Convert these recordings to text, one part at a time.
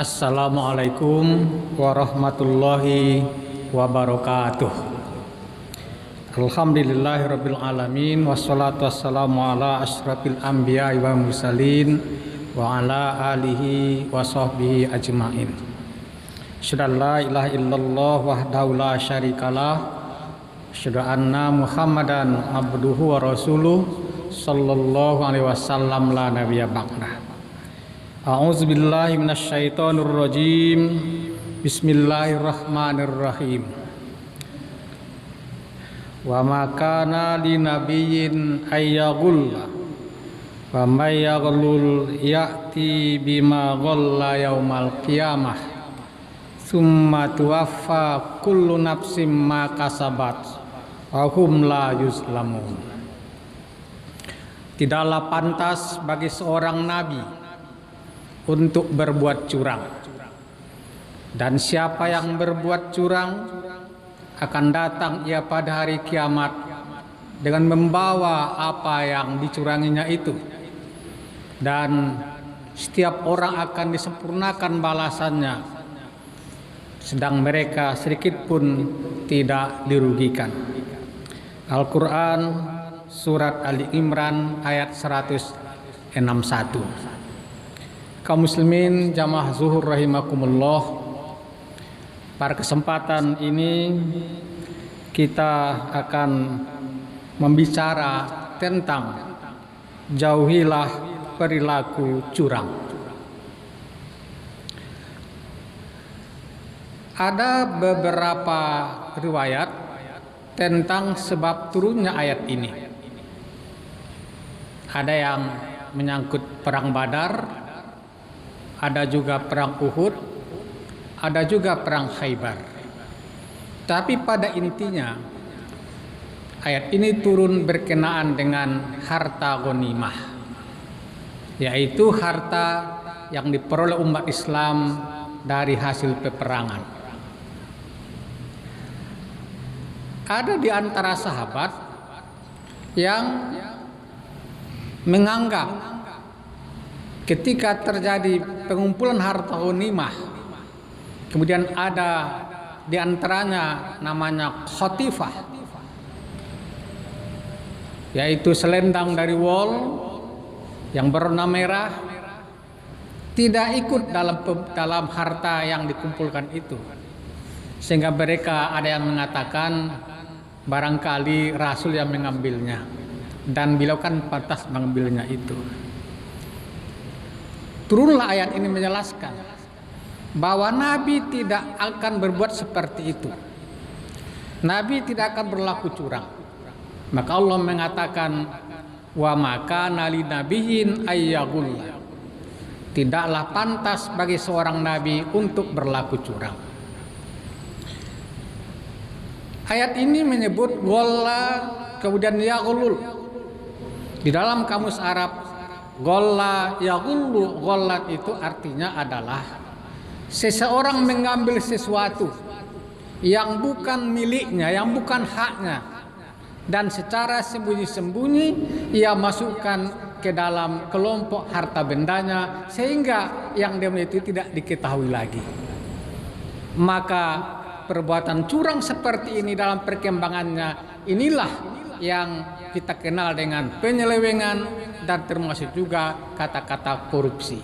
Assalamualaikum warahmatullahi wabarakatuh. Alhamdulillahirabbil alamin wassalatu wassalamu ala asyrafil anbiya'i wal mursalin wa ala alihi wa sahbihi ajmain. Asyhadu an la ilaha illallah wahdahu la syarikalah, asyhadu anna Muhammadan abduhu wa rasuluh sallallahu alaihi wasallam la nabiyya ba'dah. A'udzu billahi minasyaitonir rajim. Bismillahirrahmanirrahim. Wa ma kana linabiyyin ayyaghulla wa may yaghlul ya'ti bima ghalla yaumal qiyamah summa tuwaffa kullu nafsin ma kasabat wa hum la yuzlamun. Tidaklah pantas bagi seorang nabi untuk berbuat curang, dan siapa yang berbuat curang akan datang ia pada hari kiamat dengan membawa apa yang dicuranginya itu, dan setiap orang akan disempurnakan balasannya, sedang mereka sedikit pun tidak dirugikan. Al-Quran Surat Ali Imran ayat 161. Kaum muslimin jamaah zuhur rahimakumullah, pada kesempatan ini kita akan membicara tentang jauhilah perilaku curang. Ada beberapa riwayat tentang sebab turunnya ayat ini. Ada yang menyangkut perang Badar, ada juga perang Uhud, ada juga perang Khaybar. Tapi pada intinya ayat ini turun berkenaan dengan harta ghanimah, yaitu harta yang diperoleh umat Islam dari hasil peperangan. Ada di antara sahabat yang menganggap ketika terjadi pengumpulan harta ghanimah, kemudian ada di antaranya namanya khotifah, yaitu selendang dari wol yang berwarna merah, tidak ikut dalam harta yang dikumpulkan itu, sehingga mereka ada yang mengatakan barangkali Rasul yang mengambilnya, dan beliau kan pantas mengambilnya itu. Turunlah ayat ini menjelaskan bahwa Nabi tidak akan berbuat seperti itu. Nabi tidak akan berlaku curang. Maka Allah mengatakan, wa maka nali nabiyyin ayyaghulla. Tidaklah pantas bagi seorang nabi untuk berlaku curang. Ayat ini menyebut ghalla kemudian yaghlul. Di dalam kamus Arab, ghalla yaghullu, ghallat itu artinya adalah seseorang mengambil sesuatu yang bukan miliknya, yang bukan haknya, dan secara sembunyi-sembunyi ia masukkan ke dalam kelompok harta bendanya sehingga yang dia miliki itu tidak diketahui lagi. Maka perbuatan curang seperti ini dalam perkembangannya inilah yang kita kenal dengan penyelewengan, dan termasuk juga kata-kata korupsi.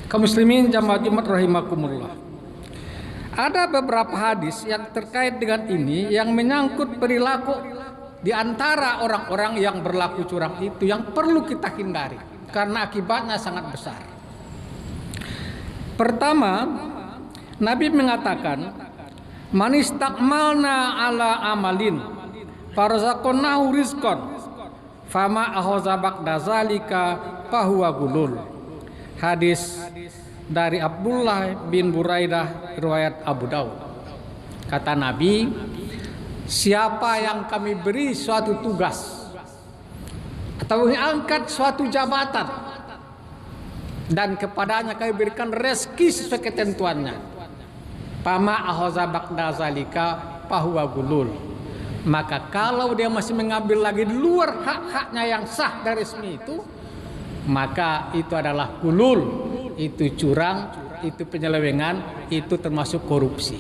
Kaum muslimin jamaah Jumat rahimakumullah. Ada beberapa hadis yang terkait dengan ini yang menyangkut perilaku di antara orang-orang yang berlaku curang itu yang perlu kita hindari karena akibatnya sangat besar. Pertama, Nabi mengatakan, man istakmalna ala amalin farzaqnahu rizqan fama akhadha ba'da zalika fahuwa gulul. Hadis dari Abdullah bin Buraidah riwayat Abu Daud. Kata Nabi, siapa yang kami beri suatu tugas atau angkat suatu jabatan dan kepadanya kami berikan rezeki sesuai ketentuannya, fama akhadha ba'da zalika fahuwa gulul, maka kalau dia masih mengambil lagi di luar hak-haknya yang sah dan resmi itu, maka itu adalah gulul, itu curang itu penyelewengan, itu termasuk korupsi.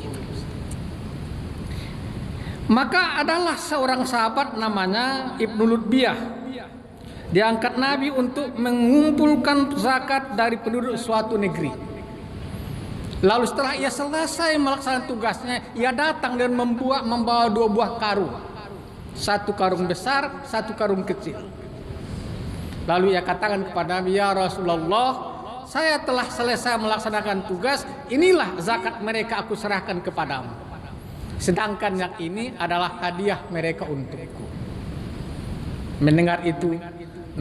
Maka adalah seorang sahabat namanya Ibnu Lutbiyah, diangkat Nabi untuk mengumpulkan zakat dari penduduk suatu negeri. Lalu setelah ia selesai melaksanakan tugasnya, ia datang dan membawa 2 buah karung. 1 karung besar, 1 karung kecil. Lalu ia katakan kepada Nabi, "Ya Rasulullah, saya telah selesai melaksanakan tugas, inilah zakat mereka aku serahkan kepadamu. Sedangkan yang ini adalah hadiah mereka untukku." Mendengar itu,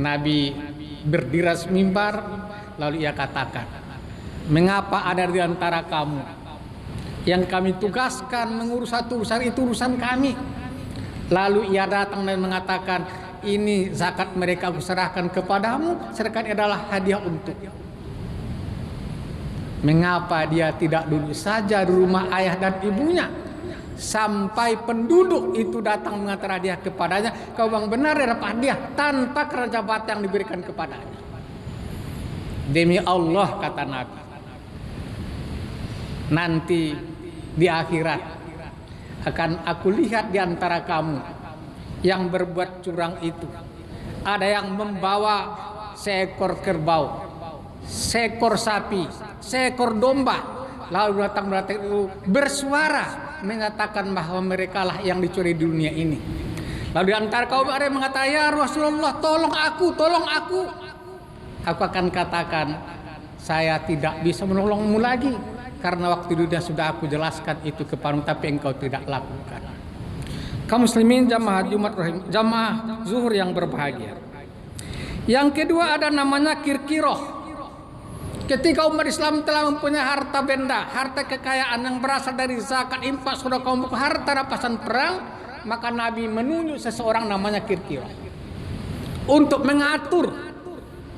Nabi berdiri atas mimbar, lalu ia katakan, "Mengapa ada di antara kamu yang kami tugaskan mengurus satu urusan, itu urusan kami?" Lalu ia datang dan mengatakan, "Ini zakat mereka aku serahkan kepadamu, sedangkan adalah hadiah untukku." Mengapa dia tidak duduk saja di rumah ayah dan ibunya sampai penduduk itu datang mengantar hadiah kepadanya? Kau bang benar dapat hadiah tanpa kerja bakti yang diberikan kepadanya. Demi Allah, kata Nabi, nanti di akhirat akan aku lihat di antara kamu yang berbuat curang itu, ada yang membawa seekor kerbau, seekor sapi, seekor domba, lalu datang itu bersuara mengatakan bahwa mereka lah yang dicuri di dunia ini. Lalu di antara kaum ada yang mengatakan, "Ya Rasulullah, tolong aku, tolong aku." Aku akan katakan, "Saya tidak bisa menolongmu lagi, karena waktu dunia sudah aku jelaskan itu kepadamu, tapi engkau tidak lakukan." Kaum muslimin jamaah Jumat jamaah zuhur yang berbahagia. Yang kedua ada namanya kirkiroh. Ketika umat Islam telah mempunyai harta benda, harta kekayaan yang berasal dari zakat, infak, sedekah, harta rampasan perang, maka Nabi menunjuk seseorang namanya kirkiroh untuk mengatur,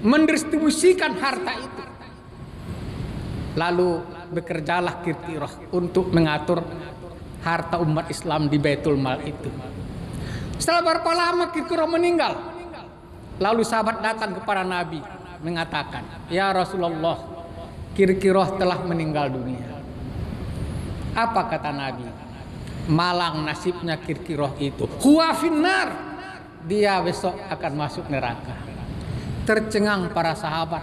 mendistribusikan harta itu. Lalu bekerjalah kirkiroh untuk mengatur harta umat Islam di Baitul Mal itu. Setelah berapa lama kirkiroh meninggal, lalu sahabat datang kepada Nabi mengatakan, "Ya Rasulullah, kirkiroh telah meninggal dunia." Apa kata Nabi? "Malang nasibnya kirkiroh itu. Huwa finnar." Dia besok akan masuk neraka. Tercengang para sahabat.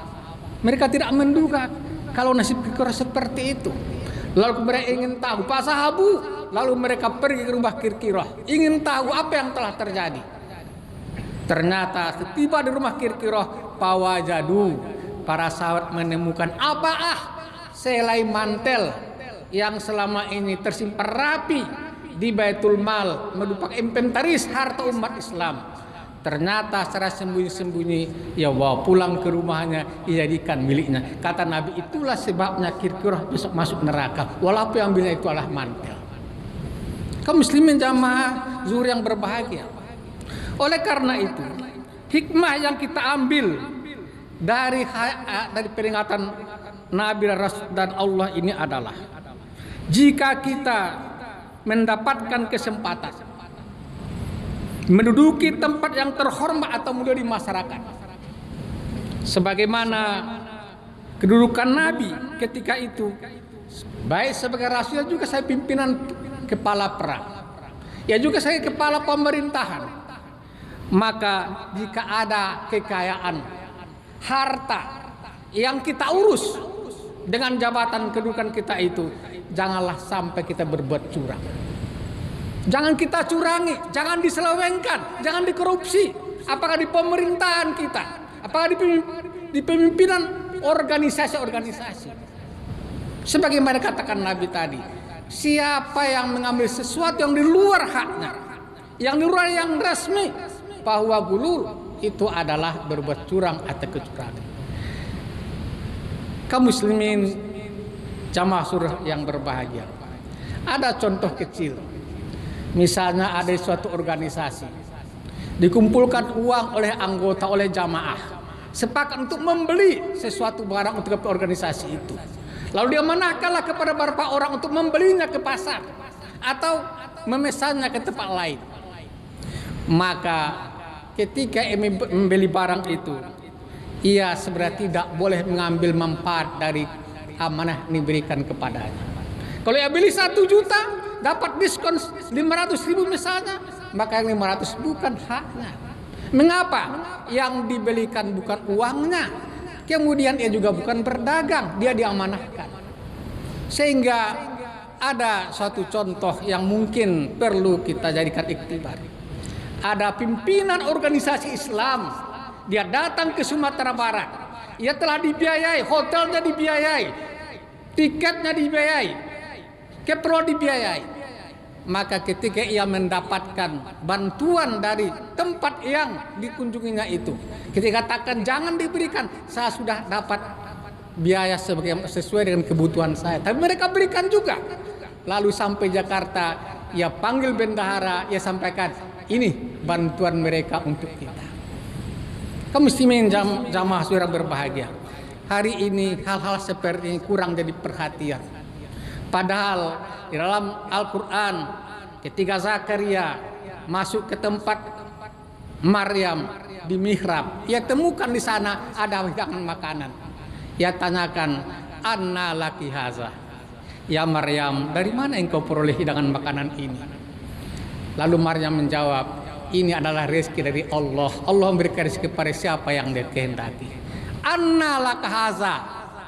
Mereka tidak menduga kalau nasib kirkiroh seperti itu. Lalu mereka ingin tahu, Pak Sahabu. Lalu mereka pergi ke rumah kirkiroh, ingin tahu apa yang telah terjadi. Ternyata setiba di rumah kirkiroh, pawajadu, para sahabat menemukan selai mantel yang selama ini tersimpan rapi di Baitul Mal, merupakan inventaris harta umat Islam. Ternyata secara sembunyi-sembunyi ia bawa pulang ke rumahnya, dijadikan miliknya. Kata Nabi, itulah sebabnya kirkiroh besok masuk neraka, walaupun yang ambilnya itu adalah mantel. Kaum muslimin jamaah zuhur yang berbahagia. Oleh karena itu, hikmah yang kita ambil dari peringatan Nabi dan Allah ini adalah, jika kita mendapatkan kesempatan menduduki tempat yang terhormat atau mulia di masyarakat, sebagaimana kedudukan Nabi ketika itu, baik sebagai rasul juga saya pimpinan kepala perang, ya juga saya kepala pemerintahan. Maka jika ada kekayaan, harta yang kita urus dengan jabatan kedudukan kita itu, janganlah sampai kita berbuat curang. Jangan kita curangi, jangan diselewengkan, jangan dikorupsi. Apakah di pemerintahan kita, apakah di pemimpinan organisasi-organisasi. Sebagaimana katakan Nabi tadi, siapa yang mengambil sesuatu yang di luar haknya, yang di luar yang resmi, bahwa gulul itu adalah berbuat curang atau kecurangan. Kaum muslimin jamaah surah yang berbahagia, ada contoh kecil. Misalnya ada suatu organisasi, dikumpulkan uang oleh anggota, oleh jamaah, sepakat untuk membeli sesuatu barang untuk organisasi itu. Lalu dia menakallah kepada beberapa orang untuk membelinya ke pasar atau memesannya ke tempat lain. Maka ketika membeli barang itu, ia sebenarnya tidak boleh mengambil manfaat dari amanah diberikan kepadanya. Kalau ia beli 1 juta dapat diskon 500.000 misalnya, maka yang 500 bukan haknya. Mengapa? Yang dibelikan bukan uangnya, kemudian ia juga bukan berdagang, dia diamanahkan. Sehingga ada suatu contoh yang mungkin perlu kita jadikan iktibar. Ada pimpinan organisasi Islam, dia datang ke Sumatera Barat, ia telah dibiayai, hotelnya dibiayai, tiketnya dibiayai, kepro dibiayai. Maka ketika ia mendapatkan bantuan dari tempat yang dikunjunginya itu, ketika katakan jangan diberikan, saya sudah dapat biaya sesuai dengan kebutuhan saya, tapi mereka berikan juga. Lalu sampai Jakarta, ia panggil bendahara, ia sampaikan, ini bantuan mereka untuk kita. Kaum muslimin jamaah saudara berbahagia, hari ini hal-hal seperti ini kurang jadi perhatian. Padahal di dalam Al-Quran, ketika Zakaria masuk ke tempat Maryam di mihrab, ia temukan di sana ada hidangan makanan. Ia tanyakan, anna laki haza, ya Maryam, dari mana engkau peroleh hidangan makanan ini? Lalu Maryam menjawab, ini adalah rezeki dari Allah. Allah memberikan rezeki kepada siapa yang dia kehendaki. Anna laka haza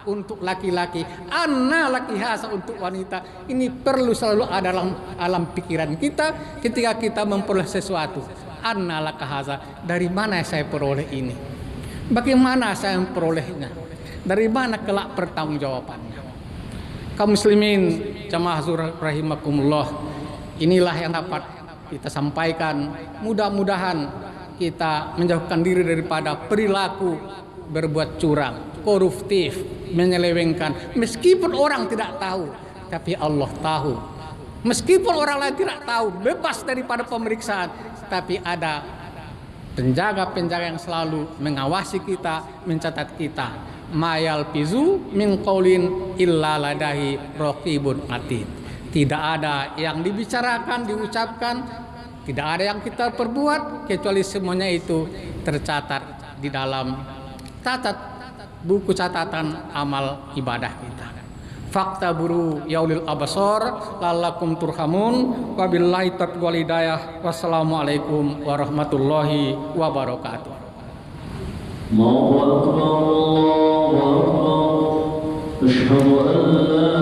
untuk laki-laki, anna laki haza untuk wanita. Ini perlu selalu ada dalam alam pikiran kita ketika kita memperoleh sesuatu. Anna laka haza, dari mana saya peroleh ini? Bagaimana saya memperolehnya? Dari mana kelak pertanggungjawabannya? Kaum muslimin jamaah rahimakumullah, inilah yang dapat kita sampaikan. Mudah-mudahan kita menjauhkan diri daripada perilaku berbuat curang, koruptif, menyelewengkan. Meskipun orang tidak tahu, tapi Allah tahu. Meskipun orang lain tidak tahu, bebas daripada pemeriksaan, tapi ada penjaga-penjaga yang selalu mengawasi kita, mencatat kita. Mayal pizu min qaulin illa ladahi raqibun atid. Tidak ada yang dibicarakan, diucapkan, tidak ada yang kita perbuat kecuali semuanya itu tercatat di dalam buku catatan amal ibadah kita. Fakta buru yaulil abasor lalakum turhamun wabillahi taufiq wal hidayah. Wassalamualaikum warahmatullahi wabarakatuh. Allahu akbar, Allahu akbar. Asyhadu an la